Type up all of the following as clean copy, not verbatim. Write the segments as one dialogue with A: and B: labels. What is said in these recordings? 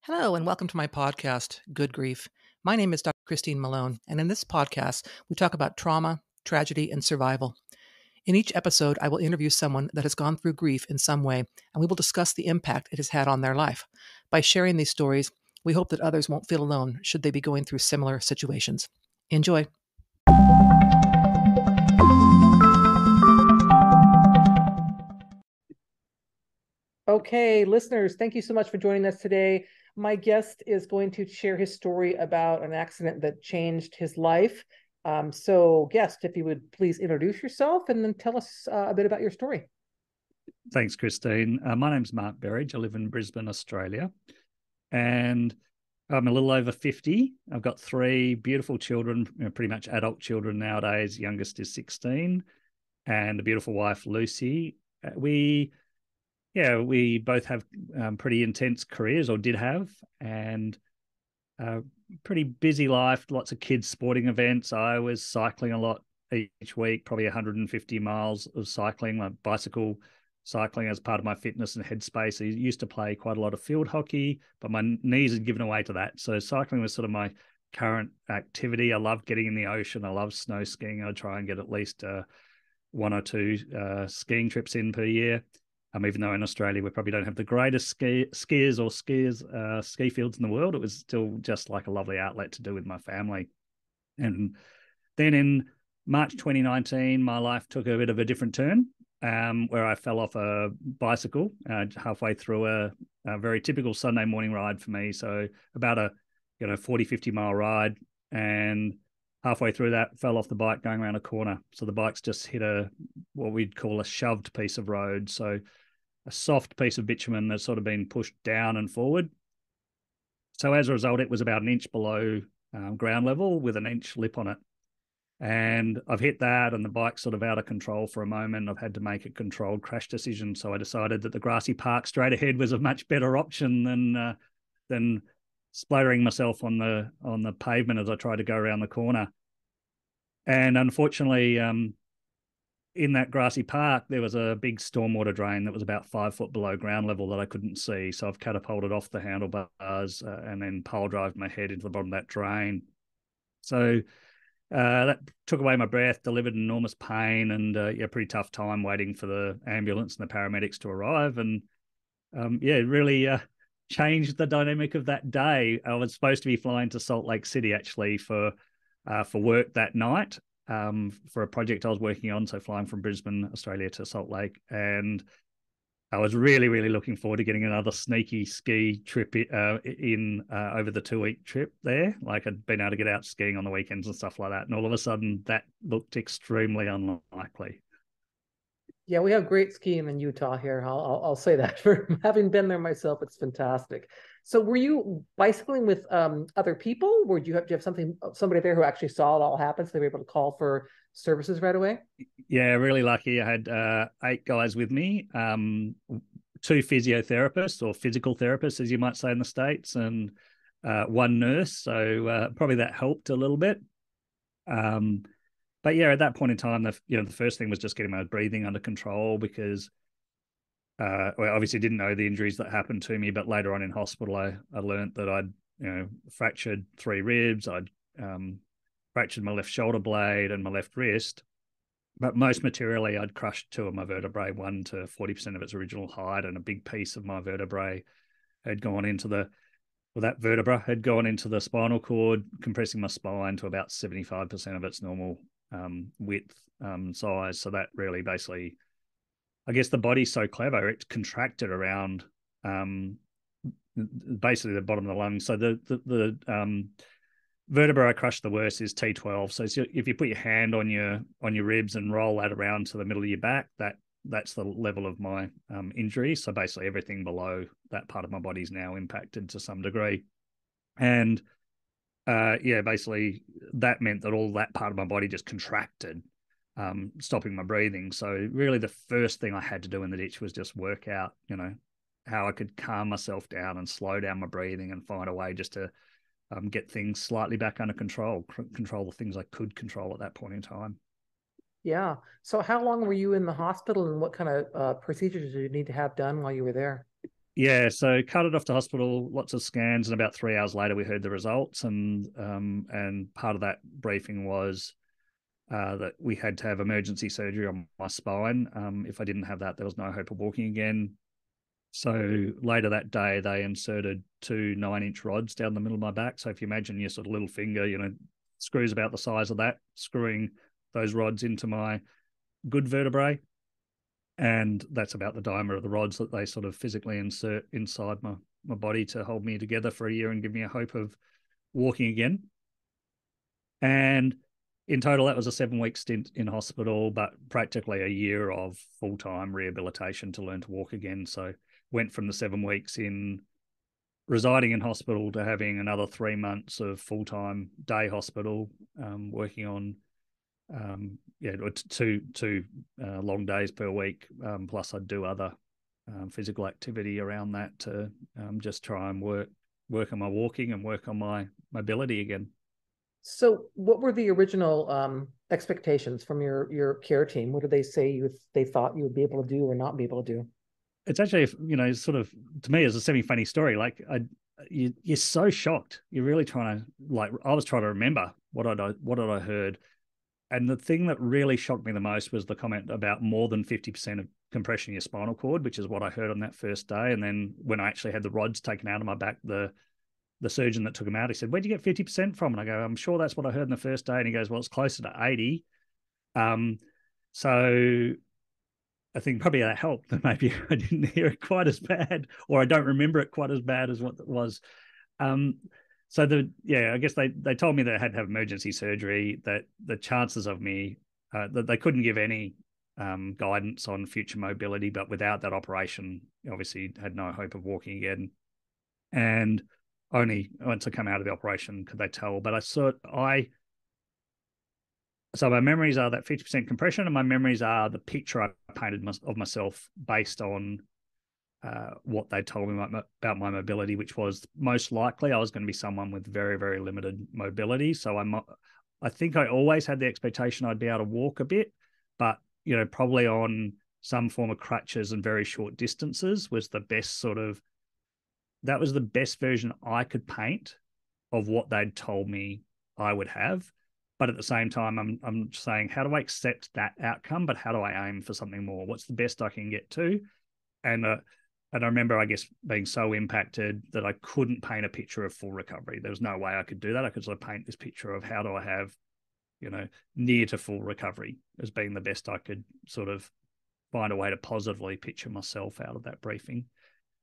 A: Hello, and welcome to my podcast, Good Grief. My name is Dr. Christine Malone, and in this podcast, we talk about trauma, tragedy, and survival. In each episode, I will interview someone that has gone through grief in some way, and we will discuss the impact it has had on their life. By sharing these stories, we hope that others won't feel alone should they be going through similar situations. Enjoy. Okay, listeners, thank you so much for joining us today. My guest is going to share his story about an accident that changed his life. So, guest, if you would please introduce yourself and then tell us a bit about your story.
B: Thanks, Christine. My name's Mark Berridge. I live in Brisbane, Australia, and I'm a little over 50. I've got three beautiful children, pretty much adult children nowadays. Youngest is 16, and a beautiful wife, Lucy. We both have pretty intense careers, or did have, and pretty busy life, lots of kids' sporting events. I was cycling a lot each week, probably 150 miles of cycling, my bicycle cycling as part of my fitness and headspace. I used to play quite a lot of field hockey, but my knees had given away to that. So cycling was sort of my current activity. I love getting in the ocean. I love snow skiing. I try and get at least one or two skiing trips in per year. Even though in Australia we probably don't have the greatest ski fields in the world, it was still just like a lovely outlet to do with my family. And then in March 2019, my life took a bit of a different turn, where I fell off a bicycle halfway through a very typical Sunday morning ride for me. So about a 40, 50 mile ride, and halfway through that, fell off the bike going around a corner. So the bike's just hit what we'd call a shoved piece of road. So a soft piece of bitumen that's sort of been pushed down and forward. So as a result, it was about an inch below ground level with an inch lip on it. And I've hit that, and the bike's sort of out of control for a moment. I've had to make a controlled crash decision. So I decided that the grassy park straight ahead was a much better option than splattering myself on the pavement as I tried to go around the corner. And unfortunately, in that grassy park, there was a big stormwater drain that was about 5 foot below ground level that I couldn't see. So I've catapulted off the handlebars and then pile drived my head into the bottom of that drain. So that took away my breath, delivered enormous pain, and pretty tough time waiting for the ambulance and the paramedics to arrive. And it really changed the dynamic of that day. I was supposed to be flying to Salt Lake City actually for work that night. For a project I was working on, so flying from Brisbane, Australia to Salt Lake. And I was really, really looking forward to getting another sneaky ski trip in over the 2-week trip there. Like I'd been able to get out skiing on the weekends and stuff like that. And all of a sudden that looked extremely unlikely.
A: Yeah, we have great skiing in Utah here. I'll say that for having been there myself. It's fantastic. So were you bicycling with other people? Or do you have somebody there who actually saw it all happen, so they were able to call for services right away?
B: Yeah, really lucky. I had 8 guys with me, 2 physiotherapists or physical therapists, as you might say in the States, and 1 nurse. So probably that helped a little bit. But yeah, at that point in time, the first thing was just getting my breathing under control, because obviously didn't know the injuries that happened to me, but later on in hospital, I learned that I'd fractured 3 ribs, I'd fractured my left shoulder blade and my left wrist, but most materially, I'd crushed 2 of my vertebrae, 1 to 40% of its original height, and a big piece of my vertebrae had gone into that vertebra had gone into the spinal cord, compressing my spine to about 75% of its normal width size. So that really basically, I guess the body's so clever, it's contracted around basically the bottom of the lung. So the vertebra I crushed the worst is T12. So if you put your hand on your ribs and roll that around to the middle of your back, that's the level of my injury. So basically everything below that part of my body is now impacted to some degree. And basically that meant that all that part of my body just contracted, stopping my breathing. So really the first thing I had to do in the ditch was just work out, how I could calm myself down and slow down my breathing and find a way just to get things slightly back under control the things I could control at that point in time.
A: Yeah. So how long were you in the hospital, and what kind of procedures did you need to have done while you were there?
B: Yeah, so carted off to hospital, lots of scans, and about 3 hours later, we heard the results. And part of that briefing was that we had to have emergency surgery on my spine. If I didn't have that, there was no hope of walking again. So later that day, they inserted two 9-inch rods down the middle of my back. So if you imagine your sort of little finger, screws about the size of that, screwing those rods into my good vertebrae. And that's about the diameter of the rods that they sort of physically insert inside my body to hold me together for a year and give me a hope of walking again. And in total, that was a 7-week stint in hospital, but practically a year of full-time rehabilitation to learn to walk again. So went from the 7 weeks in residing in hospital to having another 3 months of full-time day hospital, working on two long days per week. Plus, I'd do other physical activity around that to just try and work on my walking and work on my mobility again.
A: So, what were the original expectations from your care team? What did they say they thought you would be able to do or not be able to do?
B: It's actually, sort of, to me, as a semi-funny story. Like, you're so shocked. You're really trying to, like, I was trying to remember what did I heard. And the thing that really shocked me the most was the comment about more than 50% of compression in your spinal cord, which is what I heard on that first day. And then when I actually had the rods taken out of my back, the surgeon that took them out, he said, "Where'd you get 50% from?" And I go, "I'm sure that's what I heard in the first day." And he goes, "Well, it's closer to 80." So I think probably that helped that maybe I didn't hear it quite as bad, or I don't remember it quite as bad as what it was. So I guess they told me that I had to have emergency surgery, that the chances of me, that they couldn't give any guidance on future mobility, but without that operation, obviously had no hope of walking again. And only once I come out of the operation could they tell. But so my memories are that 50% compression, and my memories are the picture I painted of myself based on what they told me about my mobility, which was most likely I was going to be someone with very, very limited mobility. So I think I always had the expectation I'd be able to walk a bit, but probably on some form of crutches and very short distances was the best that was the best version I could paint of what they'd told me I would have. But at the same time, I'm saying, how do I accept that outcome? But how do I aim for something more? What's the best I can get to? And I remember, I guess, being so impacted that I couldn't paint a picture of full recovery. There was no way I could do that. I could sort of paint this picture of how do I have, near to full recovery as being the best I could sort of find a way to positively picture myself out of that briefing.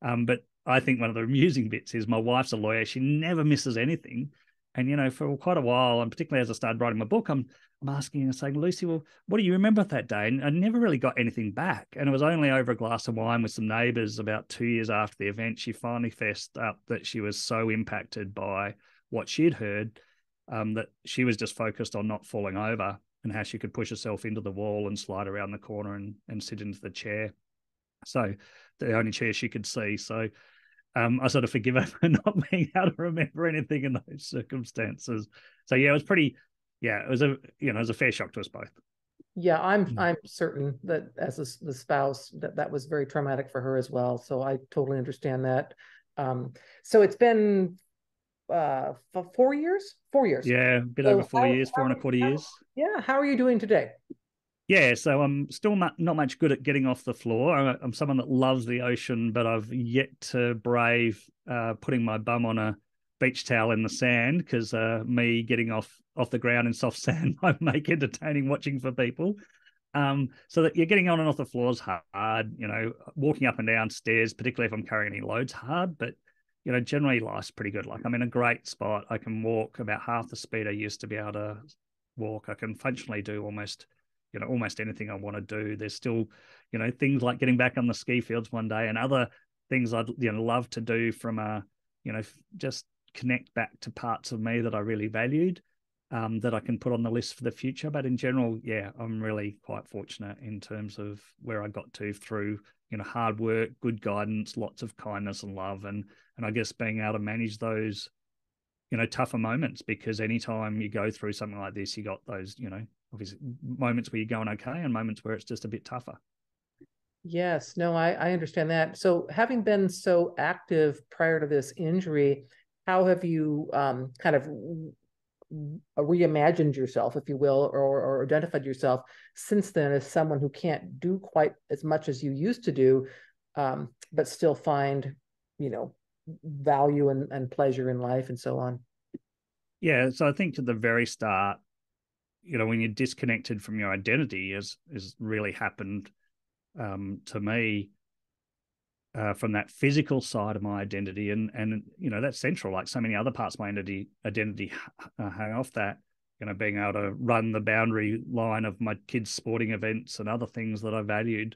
B: But I think one of the amusing bits is my wife's a lawyer. She never misses anything. And, for quite a while, and particularly as I started writing my book, I'm asking and saying, "Lucy, well, what do you remember that day?" And I never really got anything back. And it was only over a glass of wine with some neighbours about 2 years after the event, she finally fessed up that she was so impacted by what she'd heard, that she was just focused on not falling over and how she could push herself into the wall and slide around the corner and sit into the chair. So the only chair she could see. So I sort of forgive her for not being able to remember anything in those circumstances. So yeah, it was pretty. Yeah, it was a fair shock to us both.
A: Yeah, I'm certain that as the spouse that was very traumatic for her as well. So I totally understand that. So it's been 4 years. 4 years.
B: Yeah, a bit over
A: So
B: 4 years, 4.25 years.
A: yeah, how are you doing today?
B: Yeah, so I'm still not much good at getting off the floor. I'm someone that loves the ocean, but I've yet to brave putting my bum on a beach towel in the sand, because me getting off the ground in soft sand might make entertaining watching for people. So that you're getting on and off the floor is hard. Walking up and down stairs, particularly if I'm carrying any loads, hard. But generally life's pretty good. Like, I'm in a great spot. I can walk about half the speed I used to be able to walk. I can functionally do almost anything I want to do. There's still, things like getting back on the ski fields one day, and other things I'd love to do from just connect back to parts of me that I really valued, that I can put on the list for the future. But in general, yeah, I'm really quite fortunate in terms of where I got to through, hard work, good guidance, lots of kindness and love, and I guess being able to manage those, tougher moments, because anytime you go through something like this, you got those, obviously moments where you're going okay and moments where it's just a bit tougher.
A: Yes, no, I understand that. So, having been so active prior to this injury, how have you kind of reimagined yourself, if you will, or identified yourself since then as someone who can't do quite as much as you used to do, but still find, you know, value and pleasure in life and so on?
B: Yeah, so I think at the very start, when you're disconnected from your identity, is really happened to me from that physical side of my identity, and that's central. Like so many other parts of my identity hang off that. Being able to run the boundary line of my kids' sporting events and other things that I valued.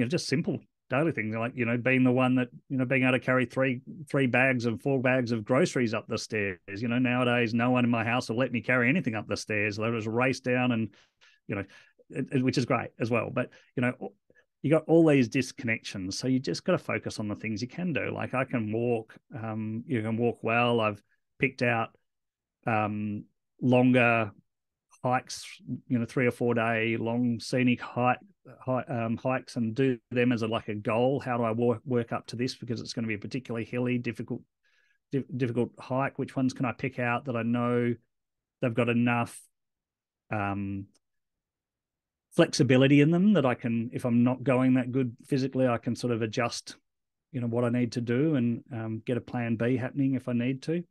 B: Just simple daily things like being the one that being able to carry three bags and 4 bags of groceries up the stairs. Nowadays no one in my house will let me carry anything up the stairs. They'll just race down and which is great as well. But you got all these disconnections, so you just got to focus on the things you can do. Like I can walk. You can walk well. I've picked out longer hikes, 3 or 4 day long scenic hikes, and do them as like a goal. How do I work up to this, because it's going to be a particularly hilly, difficult hike? Which ones can I pick out that I know they've got enough flexibility in them that I can, if I'm not going that good physically, I can sort of adjust what I need to do, and get a plan B happening if I need to.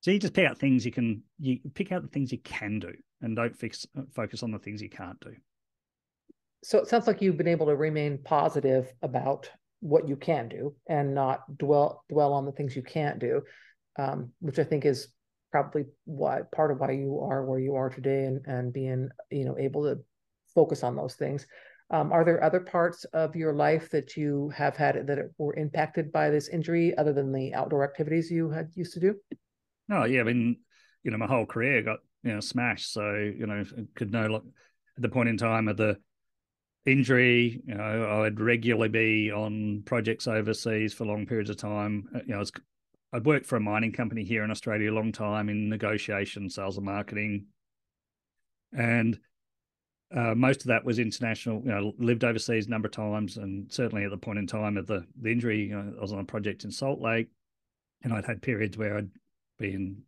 B: So you just pick out things you pick out the things you can do, and don't focus on the things you can't do.
A: So it sounds like you've been able to remain positive about what you can do and not dwell on the things you can't do, which I think is probably why part of why you are where you are today, and being able to focus on those things. Are there other parts of your life that you have had that were impacted by this injury, other than the outdoor activities you had used to do?
B: Oh yeah, I mean, my whole career got smashed. So could no, at the point in time of the injury, I'd regularly be on projects overseas for long periods of time. I'd worked for a mining company here in Australia a long time in negotiation, sales and marketing, and most of that was international. Lived overseas a number of times, and certainly at the point in time of the injury, I was on a project in Salt Lake, and I'd had periods where I'd be in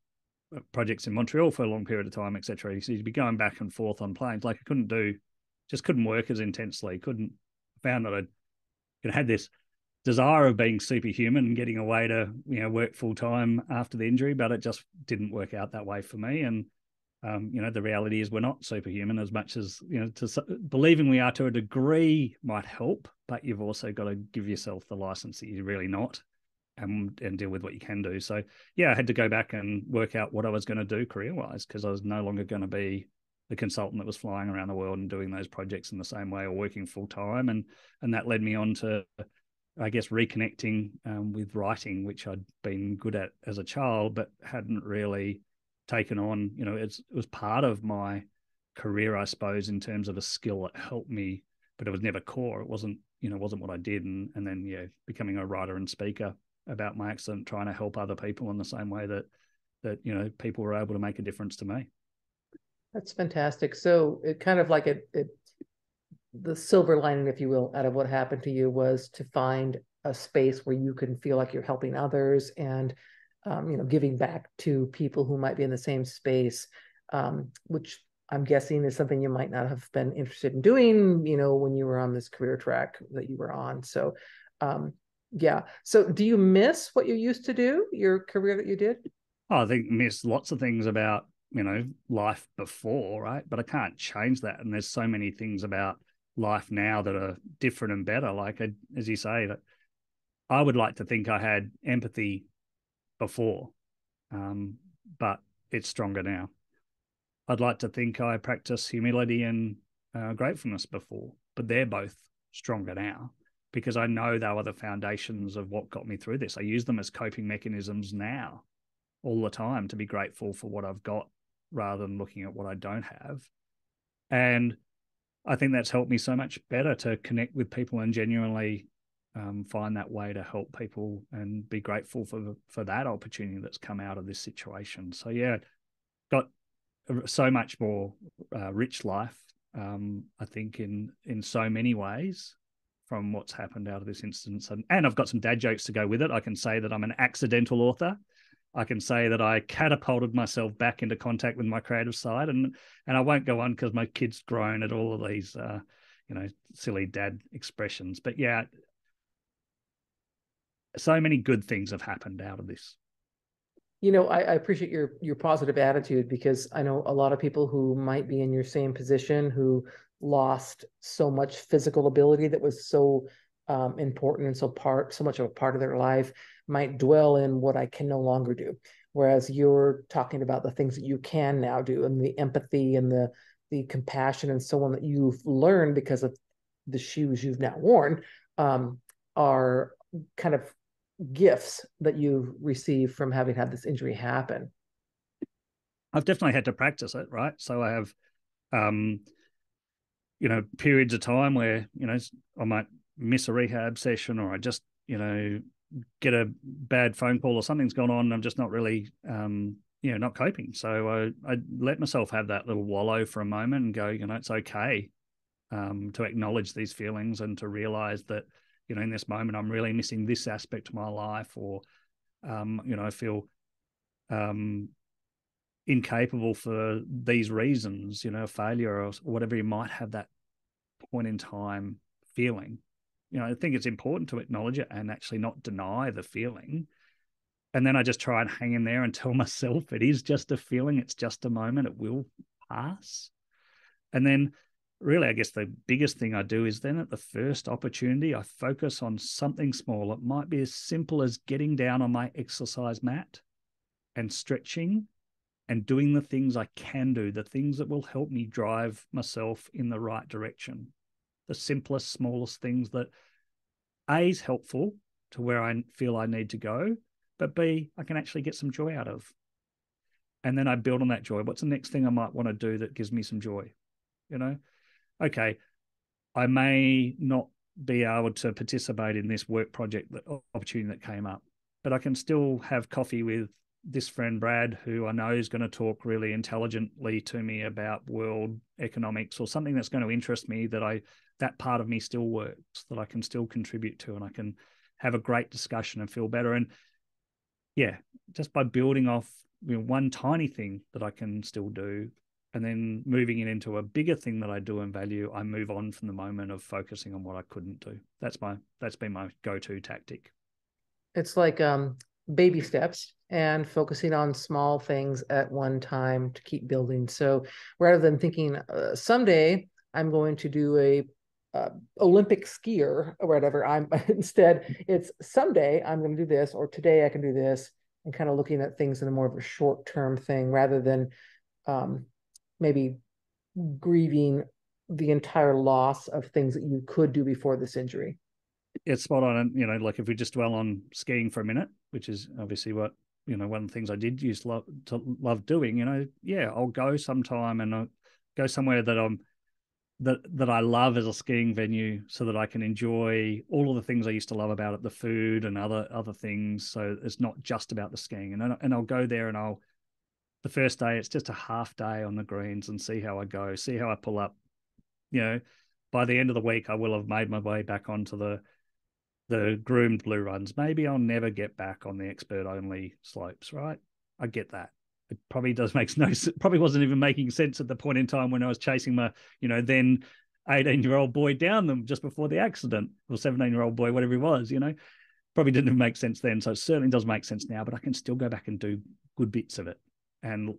B: projects in Montreal for a long period of time, etc. So you'd be going back and forth on planes. Like I just couldn't work as intensely. Found that I had this desire of being superhuman and getting away to work full time after the injury, but it just didn't work out that way for me. And the reality is we're not superhuman, as much as believing we are to a degree might help, but you've also got to give yourself the license that you're really not, and deal with what you can do. So yeah, I had to go back and work out what I was going to do career wise, because I was no longer going to be the consultant that was flying around the world and doing those projects in the same way, or working full time. And that led me on to, I guess, reconnecting with writing, which I'd been good at as a child, but hadn't really taken on. It was part of my career, I suppose, in terms of a skill that helped me, but it was never core. It wasn't what I did. And then becoming a writer and speaker about my accident, trying to help other people in the same way that people were able to make a difference to me.
A: That's fantastic. So it kind of like the silver lining, if you will, out of what happened to you was to find a space where you can feel like you're helping others, and giving back to people who might be in the same space, which I'm guessing is something you might not have been interested in doing, when you were on this career track that you were on. So, yeah. So do you miss what you used to do, your career that you did?
B: I think miss lots of things about life before, right? But I can't change that. And there's so many things about life now that are different and better. Like as you say, that I would like to think I had empathy before, but it's stronger now. I'd like to think I practice humility and gratefulness before, but they're both stronger now, because I know they were the foundations of what got me through this. I use them as coping mechanisms now all the time, to be grateful for what I've got rather than looking at what I don't have. And I think that's helped me so much better to connect with people and genuinely find that way to help people, and be grateful for that opportunity that's come out of this situation. So yeah, got so much more rich life, I think, in so many ways. from what's happened out of this instance. And I've got some dad jokes to go with it. I can say that I'm an accidental author. I can say that I catapulted myself back into contact with my creative side, and I won't go on because my kid's grown at all of these, silly dad expressions. But yeah, so many good things have happened out of this.
A: I appreciate your positive attitude, because I know a lot of people who might be in your same position who lost so much physical ability that was so important and so much of a part of their life, might dwell in what I can no longer do. Whereas you're talking about the things that you can now do, and the empathy and the compassion and so on that you've learned because of the shoes you've now worn, are kind of gifts that you've received from having had this injury happen.
B: I've definitely had to practice it, right? So I have, periods of time where, I might miss a rehab session, or I just, get a bad phone call or something's gone on. And I'm just not really, not coping. So I let myself have that little wallow for a moment and go, it's okay to acknowledge these feelings and to realize that, in this moment, I'm really missing this aspect of my life, or, I feel incapable for these reasons, failure or whatever you might have that point in time feeling. I think it's important to acknowledge it and actually not deny the feeling. And then I just try and hang in there and tell myself it is just a feeling. It's just a moment. It will pass. And then really, I guess the biggest thing I do is then at the first opportunity, I focus on something small. It might be as simple as getting down on my exercise mat and stretching and doing the things I can do, the things that will help me drive myself in the right direction. The simplest, smallest things that A, is helpful to where I feel I need to go, but B, I can actually get some joy out of. And then I build on that joy. What's the next thing I might want to do that gives me some joy? Okay, I may not be able to participate in this work project opportunity that came up, but I can still have coffee with this friend Brad, who I know is going to talk really intelligently to me about world economics or something that's going to interest me, that part of me still works, that I can still contribute to, and I can have a great discussion and feel better. And yeah, just by building off one tiny thing that I can still do, and then moving it into a bigger thing that I do and value, I move on from the moment of focusing on what I couldn't do. That's been my go-to tactic.
A: It's like baby steps and focusing on small things at one time to keep building. So rather than thinking someday I'm going to do a Olympic skier or whatever, instead it's someday I'm going to do this, or today I can do this, and kind of looking at things in a more of a short-term thing rather than maybe grieving the entire loss of things that you could do before this injury.
B: It's spot on. And, like if we just dwell on skiing for a minute, which is obviously what, one of the things I did used to love doing, I'll go sometime and I'll go somewhere that I love as a skiing venue, so that I can enjoy all of the things I used to love about it, the food and other things. So it's not just about the skiing. And I'll go there, and the first day, it's just a half day on the greens and see how I go, see how I pull up. By the end of the week, I will have made my way back onto the groomed blue runs. Maybe I'll never get back on the expert only slopes, right? I get that. It probably probably wasn't even making sense at the point in time when I was chasing my, then 18-year-old boy down them just before the accident, or 17-year-old boy, whatever he was, probably didn't make sense then. So it certainly does make sense now, but I can still go back and do good bits of it, and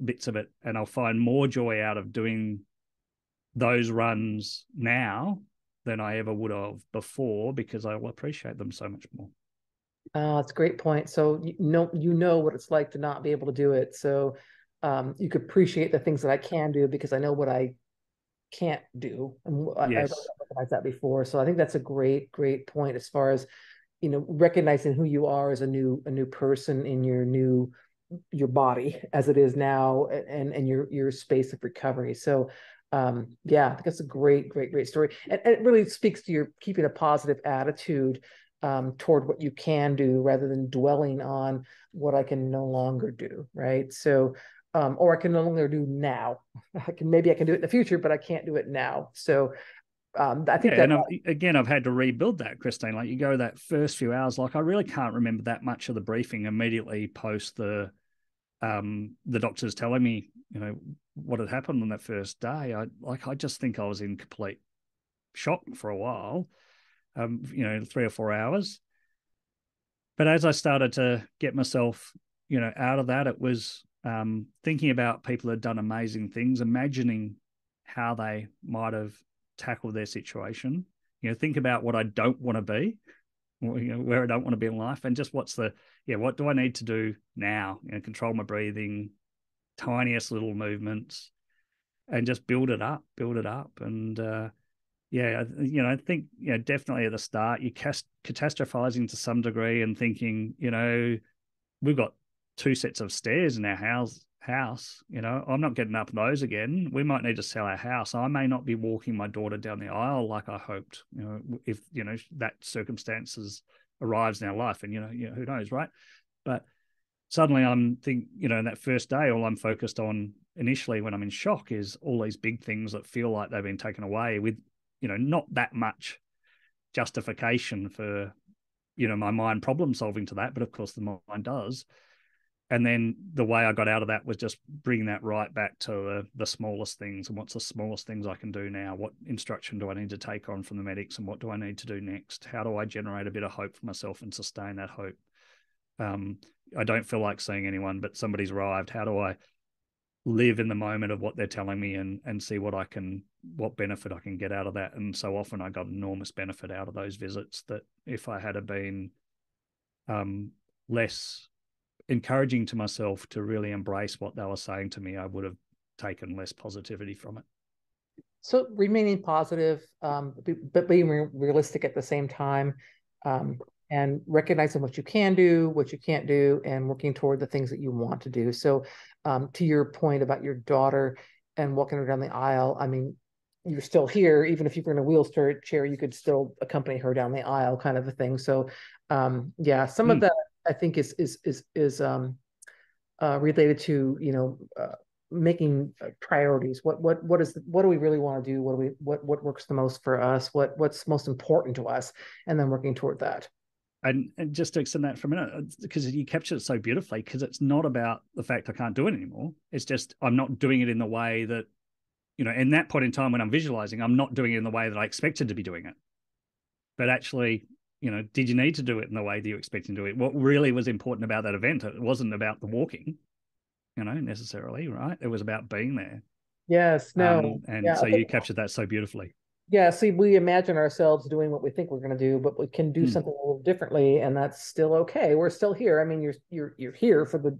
B: I'll find more joy out of doing those runs now than I ever would have before, because I will appreciate them so much more.
A: That's a great point. So you know what it's like to not be able to do it. So you could appreciate the things that I can do because I know what I can't do. And
B: Yes.
A: I recognized that before. So I think that's a great point as far as, recognizing who you are as a new person in your body as it is now, and your space of recovery. So yeah, I think that's a great story. And it really speaks to your keeping a positive attitude toward what you can do rather than dwelling on what I can no longer do, right? So, or I can no longer do now. Maybe I can do it in the future, but I can't do it now. So I think
B: Yeah,
A: that,
B: and I've had to rebuild that, Christine. Like you go that first few hours, like I really can't remember that much of the briefing immediately post the doctors telling me, what had happened on that first day. I just think I was in complete shock for a while, 3 or 4 hours. But as I started to get myself, out of that, it was thinking about people who had done amazing things, imagining how they might have tackled their situation. Think about what I don't want to be, where I don't want to be in life, and just what do I need to do now? Control my breathing, tiniest little movements, and just build it up, and I think definitely at the start you're catastrophizing to some degree and thinking, we've got 2 sets of stairs in our house. I'm not getting up those again. We might need to sell our house. I may not be walking my daughter down the aisle like I hoped. If that circumstances arrives in our life, and who knows, right? But suddenly in that first day, all I'm focused on initially when I'm in shock is all these big things that feel like they've been taken away with, not that much justification for, my mind problem solving to that. But of course the mind does. And then the way I got out of that was just bringing that right back to the smallest things. And what's the smallest things I can do now? What instruction do I need to take on from the medics? And what do I need to do next? How do I generate a bit of hope for myself and sustain that hope? I don't feel like seeing anyone, but somebody's arrived. How do I live in the moment of what they're telling me and see what benefit I can get out of that? And so often I got enormous benefit out of those visits that if I had been less encouraging to myself to really embrace what they were saying to me, I would have taken less positivity from it.
A: so remaining positive, but being realistic at the same time, and recognizing what you can do, what you can't do, and working toward the things that you want to do. So, to your point about your daughter and walking her down the aisle, I mean, you're still here, even if you were in a wheelchair, you could still accompany her down the aisle, kind of a thing. So, some of that I think is related to making priorities. What do we really want to do? What works the most for us? What's most important to us, and then working toward that.
B: And just to extend that for a minute, because you captured it so beautifully, because it's not about the fact I can't do it anymore. It's just I'm not doing it in the way that, in that point in time when I'm visualizing, I'm not doing it in the way that I expected to be doing it. But actually, did you need to do it in the way that you expected to do it? What really was important about that event, it wasn't about the walking, necessarily, right? It was about being there.
A: Yes, no,
B: And
A: yeah,
B: so you captured that so beautifully.
A: yeah. See, we imagine ourselves doing what we think we're going to do, but we can do
B: Mm.
A: something a little differently, and that's still okay. We're still here. I mean, you're here for the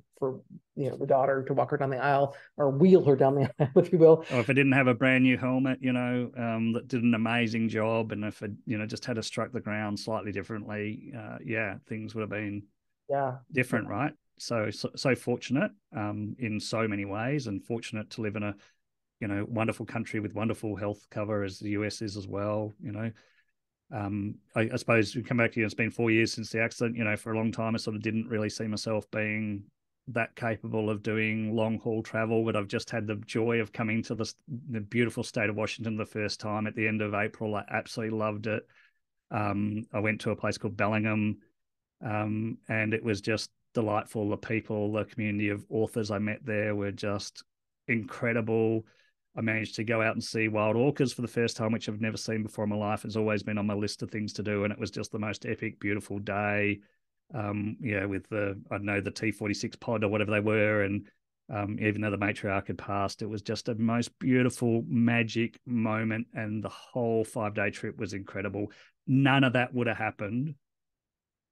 A: daughter to walk her down the aisle or wheel her down the aisle, if you will.
B: Or if I didn't have a brand new helmet, that did an amazing job, and if it, just had to struck the ground slightly differently, things would have been different,
A: Yeah.
B: right? So fortunate in so many ways, and fortunate to live in a wonderful country with wonderful health cover as the US is as well. I suppose we come back to it's been 4 years since the accident. For a long time I sort of didn't really see myself being that capable of doing long haul travel, but I've just had the joy of coming to the beautiful state of Washington the first time at the end of April. I absolutely loved it. I went to a place called Bellingham, and it was just delightful. The people, the community of authors I met there were just incredible. I managed to go out and see wild orcas for the first time, which I've never seen before in my life. It's always been on my list of things to do, and it was just the most epic, beautiful day. With the T-46 pod or whatever they were, and even though the matriarch had passed, it was just a most beautiful, magic moment, and the whole 5-day trip was incredible. None of that would have happened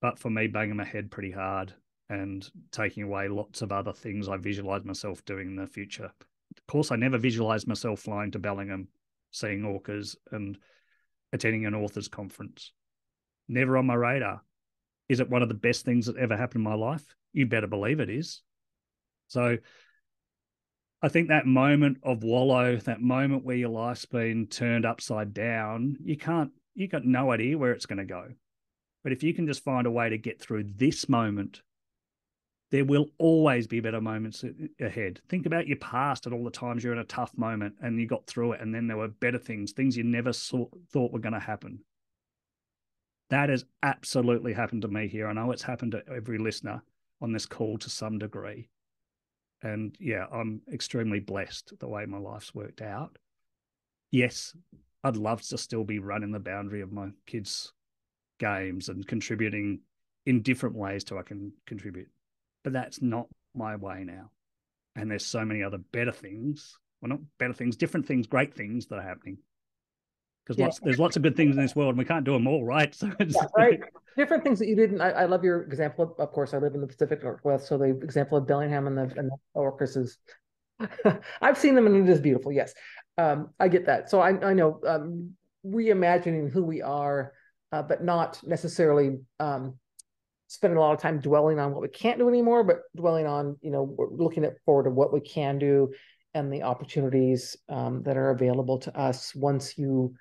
B: but for me banging my head pretty hard and taking away lots of other things I visualized myself doing in the future. Of course, I never visualized myself flying to Bellingham, seeing orcas and attending an authors conference. Never on my radar. Is it one of the best things that ever happened in my life? You better believe it is. So I think that moment of wallow, that moment where your life's been turned upside down, you got no idea where it's going to go. But if you can just find a way to get through this moment there will always be better moments ahead. Think about your past and all the times you're in a tough moment and you got through it, and then there were better things you never thought were going to happen. That has absolutely happened to me here. I know it's happened to every listener on this call to some degree. And yeah, I'm extremely blessed the way my life's worked out. Yes, I'd love to still be running the boundary of my kids' games and contributing in different ways to I can contribute. But that's not my way now. And there's so many other better things. Well, not better things, different things, great things that are happening. Because there's lots of good things in this world and we can't do them all, right? So
A: right. Different things that you didn't. I love your example. Of course, I live in the Pacific Northwest, so the example of Bellingham and the orcas is. I've seen them and it is beautiful. Yes, I get that. So I know reimagining who we are, but not necessarily spending a lot of time dwelling on what we can't do anymore, but dwelling on looking forward to what we can do and the opportunities that are available to us once you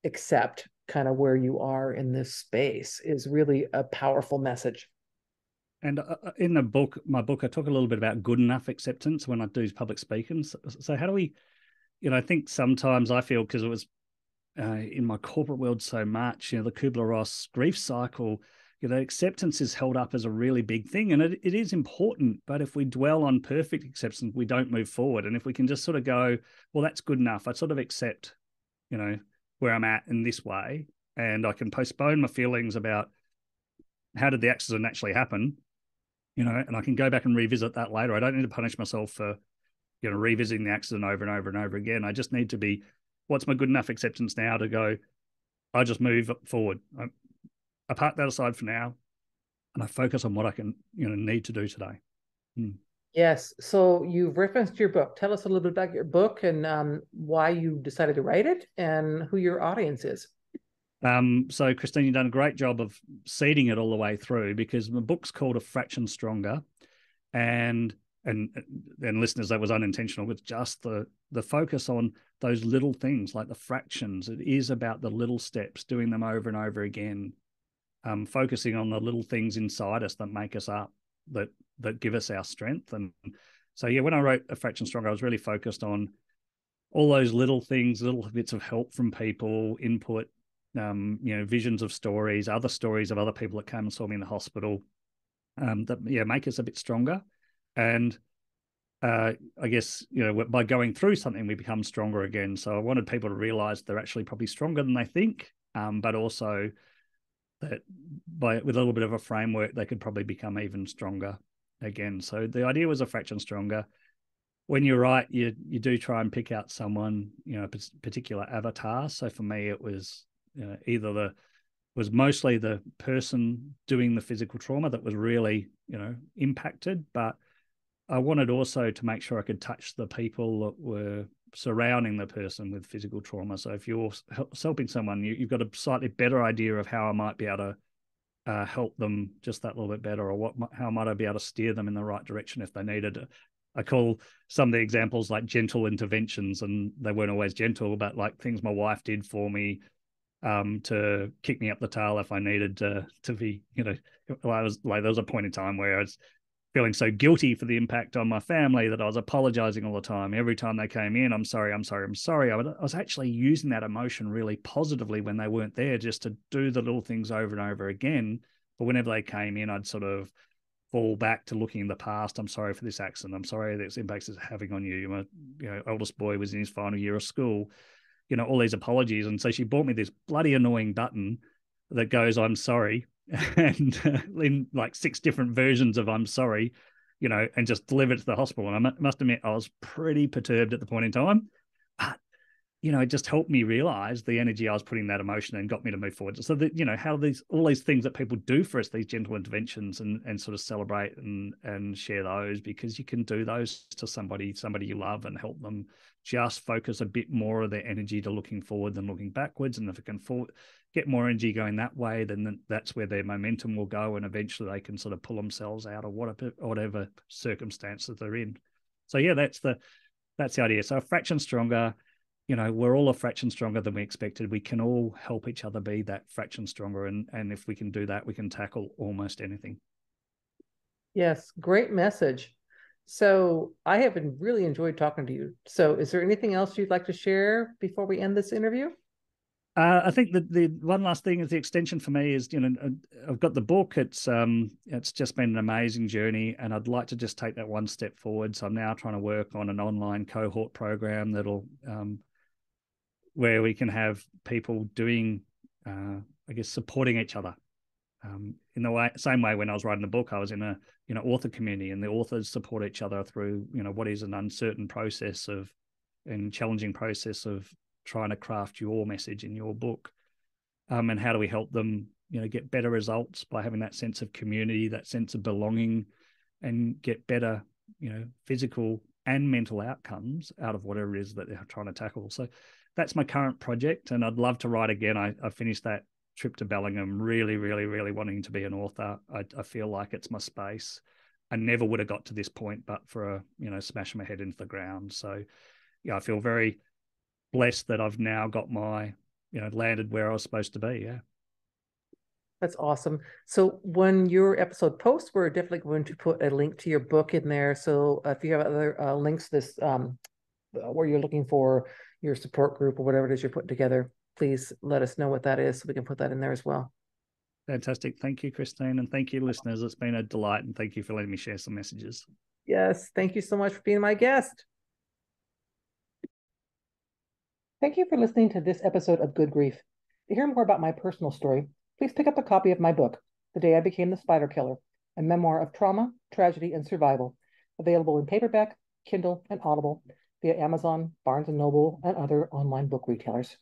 A: accept kind of where you are in this space is really a powerful message.
B: And in my book, I talk a little bit about good enough acceptance when I do public speaking. So how do we, I think sometimes I feel, because it was in my corporate world so much, the Kubler-Ross grief cycle, acceptance is held up as a really big thing. And it is important, but if we dwell on perfect acceptance, we don't move forward. And if we can just sort of go, well, that's good enough. I sort of accept, where I'm at in this way, and I can postpone my feelings about how did the accident actually happen, and I can go back and revisit that later. I don't need to punish myself for, revisiting the accident over and over and over again. I just need to be, what's my good enough acceptance now to go, I just move forward. I park that aside for now and I focus on what I can, need to do today.
A: Yes. So you've referenced your book. Tell us a little bit about your book and why you decided to write it and who your audience is.
B: So Christine, you've done a great job of seeding it all the way through, because my book's called A Fraction Stronger, and listeners, that was unintentional, with just the focus on those little things like the fractions. It is about the little steps, doing them over and over again, focusing on the little things inside us that make us up, that give us our strength. And so, yeah, when I wrote A Fraction Stronger, I was really focused on all those little things, little bits of help from people, input, visions of stories, other stories of other people that came and saw me in the hospital, that make us a bit stronger. And I guess, by going through something, we become stronger again. So I wanted people to realize they're actually probably stronger than they think, but also that with a little bit of a framework, they could probably become even stronger again. So the idea was a fraction stronger. When you write, you do try and pick out someone, a particular avatar. So for me, it was was mostly the person doing the physical trauma that was really, impacted. But I wanted also to make sure I could touch the people that were surrounding the person with physical trauma. So if you're helping someone, you've got a slightly better idea of how I might be able to help them just that little bit better, or how might I be able to steer them in the right direction if they needed it. I call some of the examples like gentle interventions, and they weren't always gentle, but like things my wife did for me, to kick me up the tail if I needed to be, I was like, there was a point in time where I was feeling so guilty for the impact on my family that I was apologizing all the time. Every time they came in, I'm sorry, I'm sorry, I'm sorry. I was actually using that emotion really positively when they weren't there, just to do the little things over and over again. But whenever they came in, I'd sort of fall back to looking in the past. I'm sorry for this accident. I'm sorry this impacts is having on you. My oldest boy was in his final year of school. All these apologies. And so she bought me this bloody annoying button that goes, I'm sorry. And in like 6 different versions of I'm sorry, and just delivered it to the hospital. And I must admit, I was pretty perturbed at the point in time. But it just helped me realize the energy I was putting in that emotion and got me to move forward. So that, how all these things that people do for us, these gentle interventions, and sort of celebrate and share those, because you can do those to somebody you love and help them just focus a bit more of their energy to looking forward than looking backwards. And if it can get more energy going that way, then that's where their momentum will go. And eventually they can sort of pull themselves out of whatever circumstances they're in. So yeah, that's the idea. So a fraction stronger, we're all a fraction stronger than we expected. We can all help each other be that fraction stronger. And if we can do that, we can tackle almost anything.
A: Yes, great message. So I have been really enjoyed talking to you. So is there anything else you'd like to share before we end this interview?
B: I think that the one last thing is the extension for me is, I've got the book. It's just been an amazing journey, and I'd like to just take that one step forward. So I'm now trying to work on an online cohort program that'll where we can have people doing, I guess, supporting each other. In the same way when I was writing the book, I was in a author community, and the authors support each other through what is an uncertain process of and challenging process of trying to craft your message in your book. And how do we help them get better results by having that sense of community, that sense of belonging, and get better physical and mental outcomes out of whatever it is that they're trying to tackle. So that's my current project, and I'd love to write again. I finished that trip to Bellingham really, really, really wanting to be an author. I feel like it's my space. I never would have got to this point but for smashing my head into the ground. So yeah, I feel very blessed that I've now got my landed where I was supposed to be. Yeah.
A: That's awesome. So when your episode posts, we're definitely going to put a link to your book in there. So if you have other links, this where you're looking for your support group or whatever it is you're putting together, please let us know what that is so we can put that in there as well.
B: Fantastic. Thank you, Christine. And thank you, listeners. It's been a delight. And thank you for letting me share some messages.
A: Yes. Thank you so much for being my guest. Thank you for listening to this episode of Good Grief. To hear more about my personal story, please pick up a copy of my book, The Day I Became the Spider Killer, a memoir of trauma, tragedy, and survival, available in paperback, Kindle, and Audible via Amazon, Barnes & Noble, and other online book retailers.